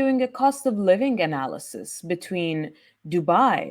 doing a cost of living analysis between Dubai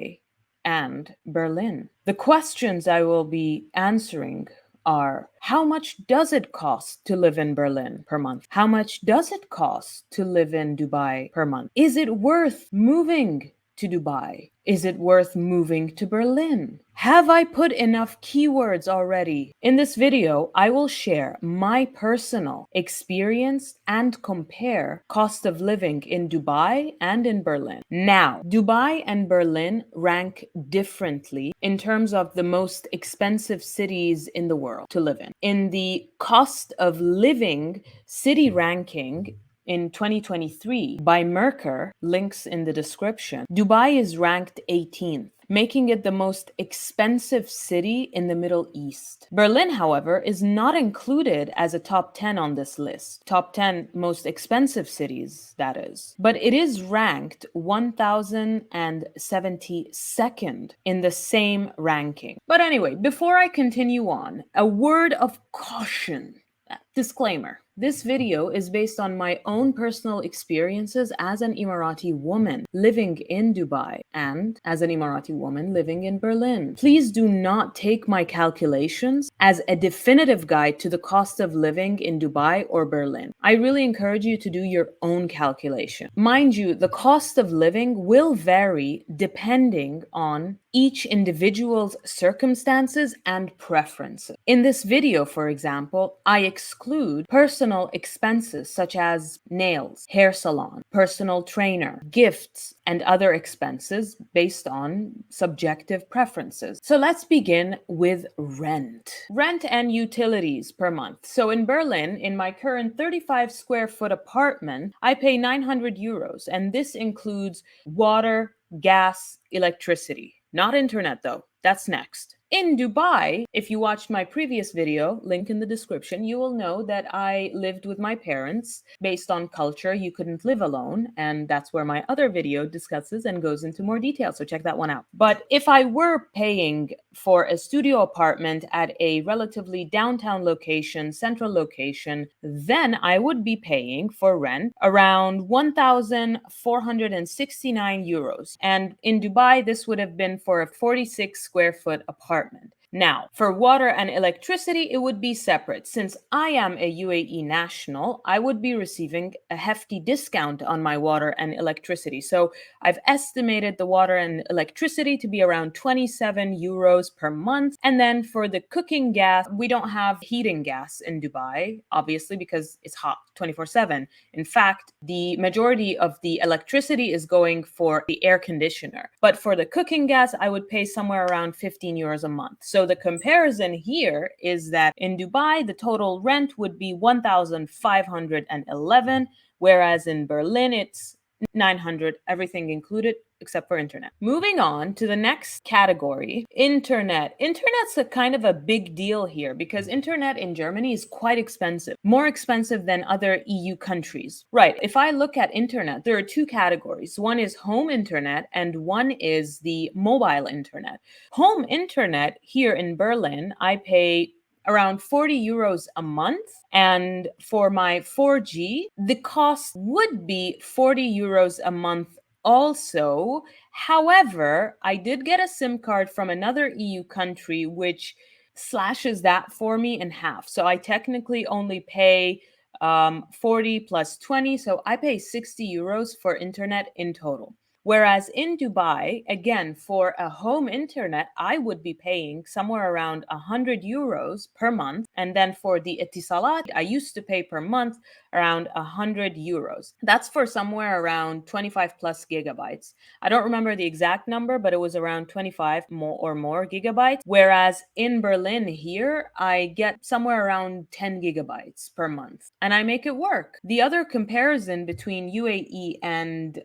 and Berlin. The questions I will be answering are: how much does it cost to live in Berlin per month? How much does it cost to live in Dubai per month? Is it worth moving to Dubai? Is it worth moving to Berlin? Have I put enough keywords already? In this video, I will share my personal experience and compare cost of living in Dubai and in Berlin. Now, Dubai and Berlin rank differently in terms of the most expensive cities in the world to live in. In the cost of living city ranking, in 2023 by Mercer, links in the description, Dubai is ranked 18th, making it the most expensive city in the Middle East. Berlin, however, is not included as a top 10 on this list. Top 10 most expensive cities, that is. But it is ranked 1072nd in the same ranking. But anyway, before I continue on, a word of caution. Disclaimer. This video is based on my own personal experiences as an Emirati woman living in Dubai and as an Emirati woman living in Berlin. Please do not take my calculations as a definitive guide to the cost of living in Dubai or Berlin. I really encourage you to do your own calculation. Mind you, the cost of living will vary depending on each individual's circumstances and preferences. In this video, for example, I exclude personal expenses such as nails, hair salon, personal trainer, gifts, and other expenses based on subjective preferences. So let's begin with rent. Rent and utilities per month. So in Berlin, in my current 35 square foot apartment, I pay 900 euros, and this includes water, gas, electricity. Not internet though, that's next. In Dubai, if you watched my previous video, link in the description, you will know that I lived with my parents. Based on culture, you couldn't live alone, and that's where my other video discusses and goes into more detail, so check that one out. But if I were paying for a studio apartment at a relatively downtown location, central location, then I would be paying for rent around 1,469 euros. And in Dubai, this would have been for a 46 square foot apartment. Now, for water and electricity, it would be separate. Since I am a UAE national, I would be receiving a hefty discount on my water and electricity. So I've estimated the water and electricity to be around 27 euros per month. And then for the cooking gas, we don't have heating gas in Dubai, obviously, because it's hot 24/7. In fact, the majority of the electricity is going for the air conditioner. But for the cooking gas, I would pay somewhere around 15 euros a month. So the comparison here is that in Dubai, the total rent would be 1,511, whereas in Berlin, it's 900, everything included except for internet. Moving on to the next category, internet. Internet's a kind of a big deal here because internet in Germany is quite expensive, more expensive than other EU countries. Right, if I look at internet, there are two categories. One is home internet and one is the mobile internet. Home internet here in Berlin, I pay around 40 euros a month. And for my 4G, the cost would be 40 euros a month also. However, I did get a SIM card from another EU country, which slashes that for me in half. So I technically only pay 40 plus 20. So I pay 60 euros for internet in total. Whereas in Dubai, again, for a home internet, I would be paying somewhere around 100 euros per month. And then for the etisalat, I used to pay per month around 100 euros. That's for somewhere around 25 plus gigabytes. I don't remember the exact number, but it was around 25 or more gigabytes. Whereas in Berlin here, I get somewhere around 10 gigabytes per month. And I make it work. The other comparison between UAE and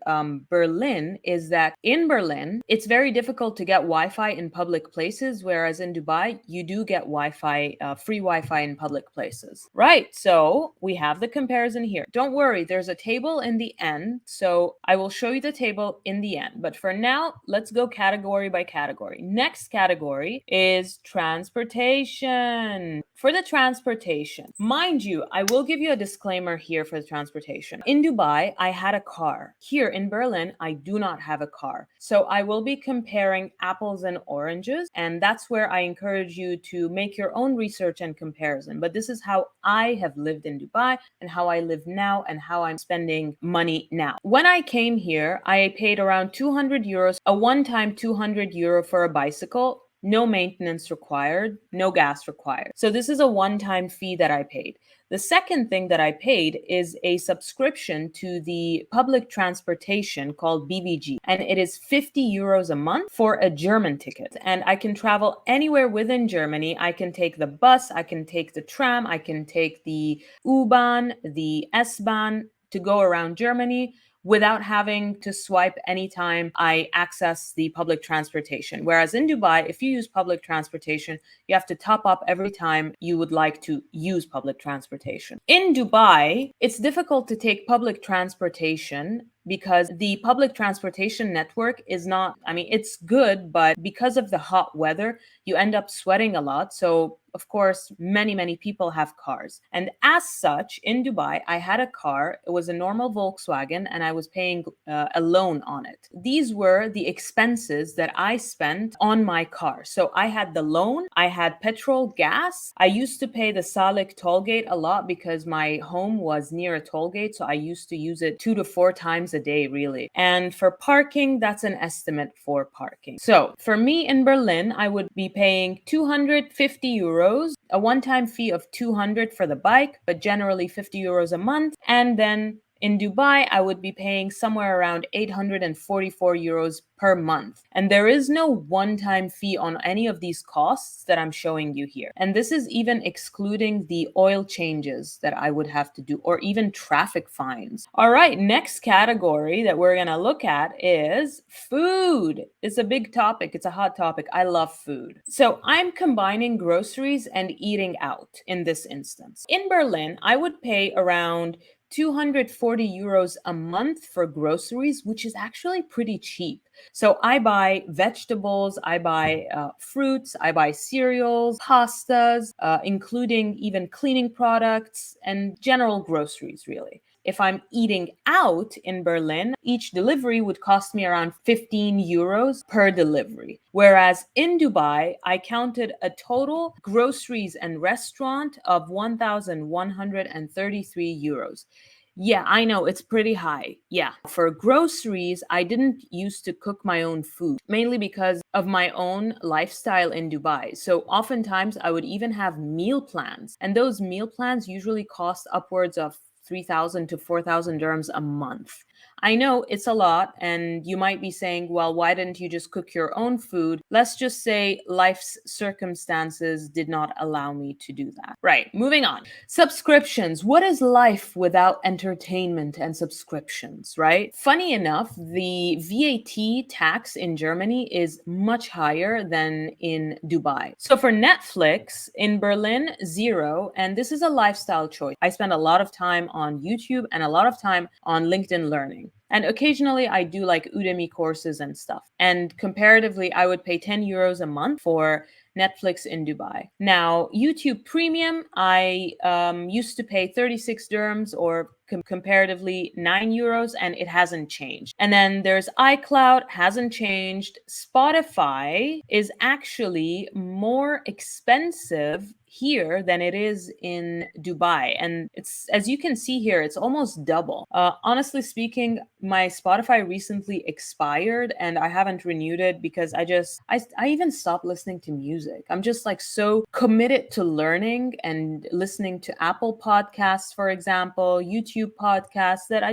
Berlin is that in Berlin, it's very difficult to get Wi-Fi in public places, whereas in Dubai, you do get Wi-Fi, free Wi-Fi Wi-Fi in public places. Right, so we have the comparison here. Don't worry, there's a table in the end, so I will show you the table in the end. But for now, let's go category by category. Next category is transportation. For the transportation, mind you, I will give you a disclaimer here for the transportation. In Dubai, I had a car. Here in Berlin, I do not have a car. So I will be comparing apples and oranges, and that's where I encourage you to make your own research and comparison. But this is how I have lived in Dubai and how I live now and how I'm spending money now. When I came here, I paid around 200 euros, a one-time 200 euro for a bicycle. No maintenance required, no gas required. So this is a one-time fee that I paid. The second thing that I paid is a subscription to the public transportation called BVG, and it is 50 euros a month for a German ticket. And I can travel anywhere within Germany. I can take the bus, I can take the tram, I can take the U-Bahn, the S-Bahn to go around Germany without having to swipe anytime I access the public transportation. Whereas in Dubai, if you use public transportation, you have to top up every time you would like to use public transportation. In Dubai, it's difficult to take public transportation because the public transportation network is not, I mean, it's good, but because of the hot weather, you end up sweating a lot. So of course, many people have cars. And as such, in Dubai, I had a car. It was a normal Volkswagen, and I was paying a loan on it. These were the expenses that I spent on my car. So I had the loan, I had petrol, gas. I used to pay the Salik toll gate a lot because my home was near a toll gate. So I used to use it 2 to 4 times a day, really. And for parking, that's an estimate for parking. So for me in Berlin, I would be paying 250 euros, a one-time fee of 200 for the bike, but generally 50 euros a month. And then in Dubai, I would be paying somewhere around 844 euros per month. And there is no one-time fee on any of these costs that I'm showing you here. And this is even excluding the oil changes that I would have to do, or even traffic fines. All right, next category that we're gonna look at is food. It's a big topic, it's a hot topic. I love food. So I'm combining groceries and eating out in this instance. In Berlin, I would pay around 240 euros a month for groceries, which is actually pretty cheap. So I buy vegetables, I buy fruits, I buy cereals, pastas, including even cleaning products and general groceries, really. If I'm eating out in Berlin, each delivery would cost me around 15 euros per delivery. Whereas in Dubai, I counted a total groceries and restaurant of 1,133 euros. Yeah, I know it's pretty high. Yeah. For groceries, I didn't used to cook my own food, mainly because of my own lifestyle in Dubai. So oftentimes I would even have meal plans, and those meal plans usually cost upwards of 3,000 to 4,000 dirhams a month. I know it's a lot, and you might be saying, well, why didn't you just cook your own food? Let's just say life's circumstances did not allow me to do that. Right, moving on. Subscriptions. What is life without entertainment and subscriptions, right? Funny enough, the VAT tax in Germany is much higher than in Dubai. So for Netflix, in Berlin, 0, and this is a lifestyle choice. I spend a lot of time on YouTube and a lot of time on LinkedIn Learning. And occasionally I do like Udemy courses and stuff. And comparatively, I would pay 10 euros a month for Netflix in Dubai. Now, YouTube Premium, I used to pay 36 dirhams or comparatively 9 euros, and it hasn't changed. And then there's iCloud, hasn't changed. Spotify is actually more expensive here than it is in Dubai. And it's, as you can see here, it's almost double. Honestly speaking, my Spotify recently expired and I haven't renewed it because I even stopped listening to music. I'm just like so committed to learning and listening to Apple podcasts, for example, YouTube podcasts, that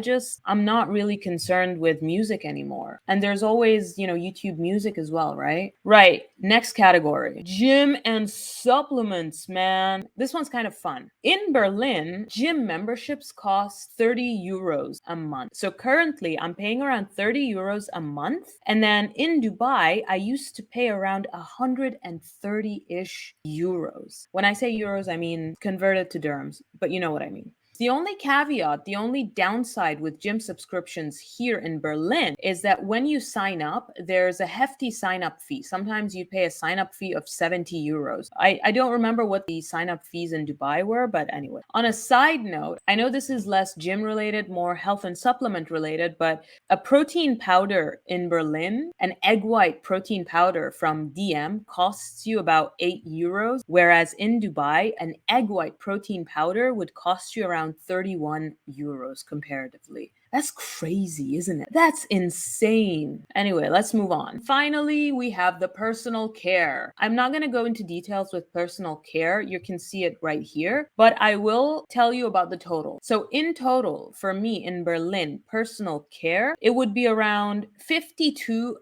I'm not really concerned with music anymore. And there's always, YouTube music as well, right? Right. Next category, gym and supplements, man. This one's kind of fun. In Berlin, gym memberships cost 30 euros a month. So currently currently I'm paying around 30 euros a month. And then in Dubai, I used to pay around 130-ish euros. When I say euros, I mean converted to dirhams, but you know what I mean. The only caveat, the only downside with gym subscriptions here in Berlin is that when you sign up, there's a hefty sign up fee. Sometimes you pay a sign up fee of 70 euros. I don't remember what the sign up fees in Dubai were, but anyway. On a side note, I know this is less gym related, more health and supplement related, but a protein powder in Berlin, an egg white protein powder from DM, costs you about 8 euros, whereas in Dubai, an egg white protein powder would cost you around 31 euros comparatively. That's crazy, isn't it? That's insane. Anyway, let's move on. Finally, we have the personal care. I'm not going to go into details with personal care. You can see it right here, but I will tell you about the total. So in total, for me in Berlin, personal care, it would be around 52.5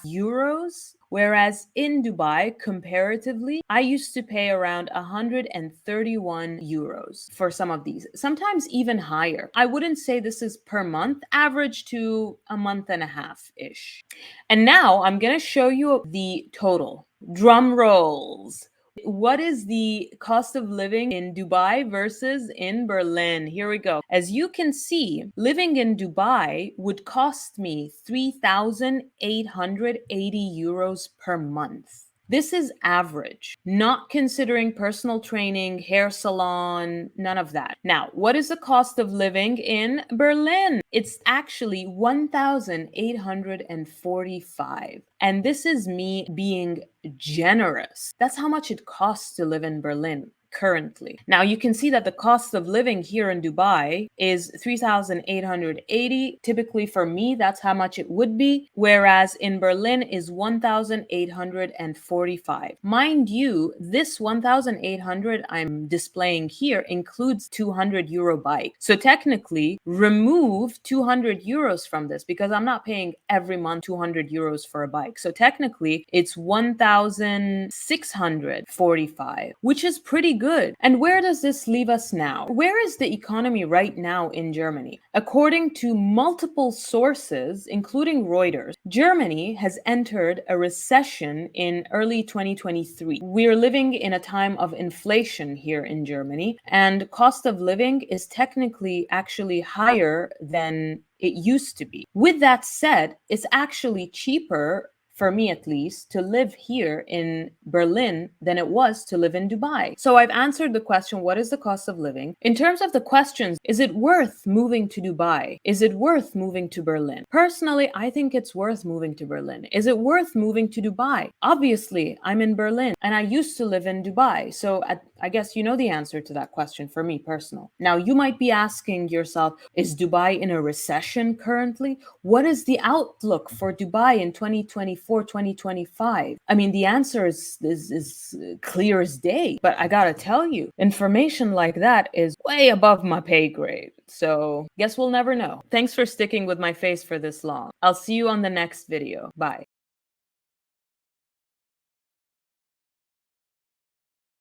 euros. Whereas in Dubai, comparatively, I used to pay around 131 euros for some of these, sometimes even higher. I wouldn't say this is per month, average to a month and a half-ish. And now I'm going to show you the total. Drum rolls. What is the cost of living in Dubai versus in Berlin? Here we go. As you can see, living in Dubai would cost me 3,880 euros per month. This is average, not considering personal training, hair salon, none of that. Now, what is the cost of living in Berlin? It's actually 1,845. And this is me being generous. That's how much it costs to live in Berlin currently. Now you can see that the cost of living here in Dubai is 3,880. Typically for me, that's how much it would be, whereas in Berlin is 1,845. Mind you, this 1,800 I'm displaying here includes 200 euro bike. So technically, remove 200 euros from this because I'm not paying every month 200 euros for a bike. So technically, it's 1,645, which is pretty good. And where does this leave us now? Where is the economy right now in Germany? According to multiple sources, including Reuters, Germany has entered a recession in early 2023. We're living in a time of inflation here in Germany, and cost of living is technically actually higher than it used to be. With that said, it's actually cheaper, for me at least, to live here in Berlin than it was to live in Dubai. So I've answered the question, what is the cost of living? In terms of the questions, is it worth moving to Dubai? Is it worth moving to Berlin? Personally, I think it's worth moving to Berlin. Is it worth moving to Dubai? Obviously, I'm in Berlin and I used to live in Dubai. So I guess you know the answer to that question for me personal. Now, you might be asking yourself, is Dubai in a recession currently? What is the outlook for Dubai in 2024, 2025? I mean, the answer is clear as day, but I gotta tell you, information like that is way above my pay grade. So guess we'll never know. Thanks for sticking with my face for this long. I'll see you on the next video. Bye.